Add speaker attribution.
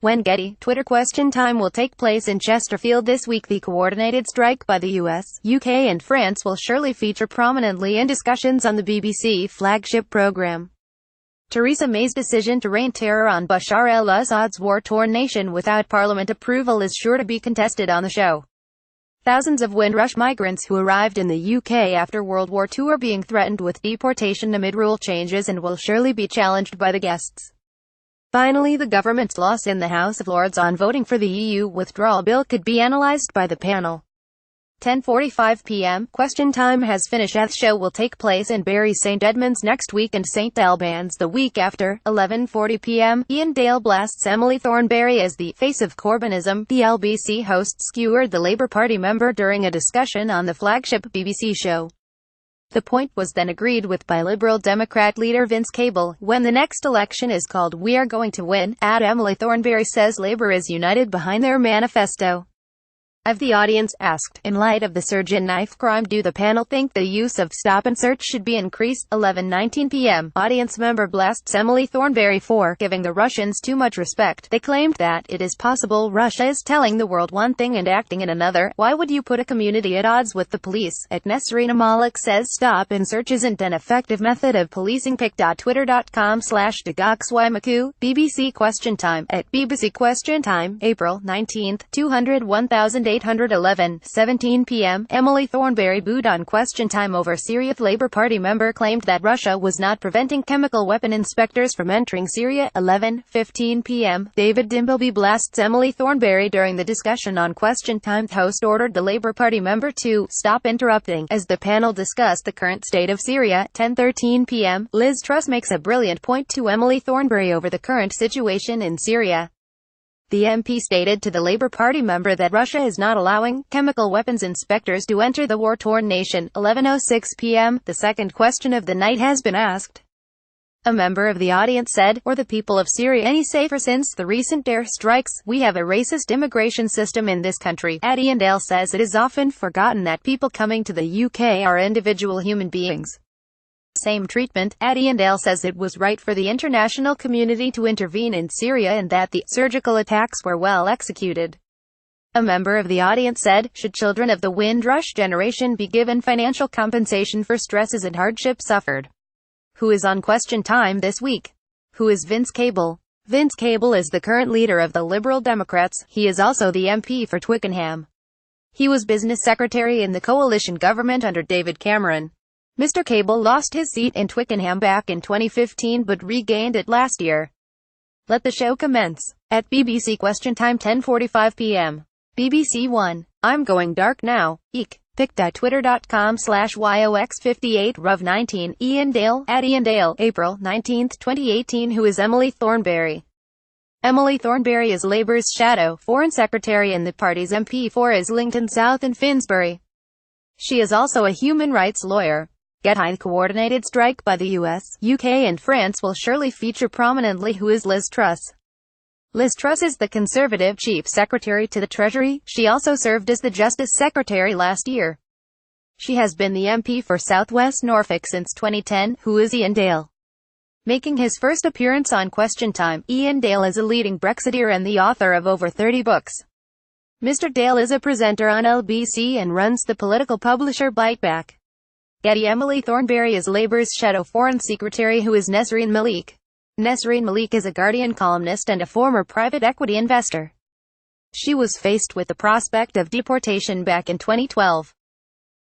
Speaker 1: When Getty, Twitter question time will take place in Chesterfield this week. The coordinated strike by the US, UK and France will surely feature prominently in discussions on the BBC flagship programme. Theresa May's decision to rain terror on Bashar al-Assad's war-torn nation without parliament approval is sure to be contested on the show. Thousands of Windrush migrants who arrived in the UK after World War II are being threatened with deportation amid rule changes and will surely be challenged by the guests. Finally, the government's loss in the House of Lords on voting for the EU withdrawal bill could be analysed by the panel. 10:45 p.m. Question time has finished. The show will take place in Bury St Edmunds next week and St Albans the week after. 11:40 p.m. Ian Dale blasts Emily Thornberry as the face of Corbynism. The LBC host skewered the Labour Party member during a discussion on the flagship BBC show. The point was then agreed with by Liberal Democrat leader Vince Cable. When the next election is called, we are going to win. Emily Thornberry says Labour is united behind their manifesto. Of the audience asked, in light of the surge in knife crime, do the panel think the use of stop and search should be increased? 11:19 p.m. Audience member blasts Emily Thornberry for giving the Russians too much respect. They claimed that it is possible Russia is telling the world one thing and acting in another. Why would you put a community at odds with the police? Nesrina Malik says stop and search isn't an effective method of policing. Pic.twitter.com/Degoxymaku. BBC Question Time. At BBC Question Time, April 19th, 201,811, 17 p.m. Emily Thornberry booed on Question Time over Syria. Labour Party member claimed that Russia was not preventing chemical weapon inspectors from entering Syria. 11:15 p.m. David Dimbleby blasts Emily Thornberry during the discussion on Question Time. The host ordered the Labour Party member to stop interrupting as the panel discussed the current state of Syria. 10:13 p.m. Liz Truss makes a brilliant point to Emily Thornberry over the current situation in Syria. The MP stated to the Labour Party member that Russia is not allowing chemical weapons inspectors to enter the war-torn nation. 11:06 p.m. The second question of the night has been asked. A member of the audience said, "Are the people of Syria any safer since the recent air strikes? We have a racist immigration system in this country." Ian Dale says it is often forgotten that people coming to the UK are individual human beings. Same treatment. Ian Dale says it was right for the international community to intervene in Syria and that the surgical attacks were well executed. A member of the audience said, should children of the Windrush generation be given financial compensation for stresses and hardship suffered? Who is on Question Time this week? Who is Vince Cable? Vince Cable is the current leader of the Liberal Democrats. He is also the MP for Twickenham. He was business secretary in the coalition government under David Cameron. Mr. Cable lost his seat in Twickenham back in 2015 but regained it last year. Let the show commence. At BBC Question Time 10:45 p.m. BBC One. I'm going dark now. Eek. Pic.twitter.com/YOX58 Rev19. Ian Dale. Ian Dale. April 19, 2018. Who is Emily Thornberry? Emily Thornberry is Labour's shadow Foreign Secretary and the party's MP for Islington South and Finsbury. She is also a human rights lawyer. The coordinated strike by the US, UK and France will surely feature prominently. Who is Liz Truss? Liz Truss is the Conservative Chief Secretary to the Treasury. She also served as the Justice Secretary last year. She has been the MP for South West Norfolk since 2010. Who is Ian Dale? Making his first appearance on Question Time, Ian Dale is a leading Brexiteer and the author of over 30 books. Mr. Dale is a presenter on LBC and runs the political publisher Biteback. Getty. Emily Thornberry is Labour's shadow Foreign Secretary. Who is Nesreen Malik? Nesreen Malik is a Guardian columnist and a former private equity investor. She was faced with the prospect of deportation back in 2012.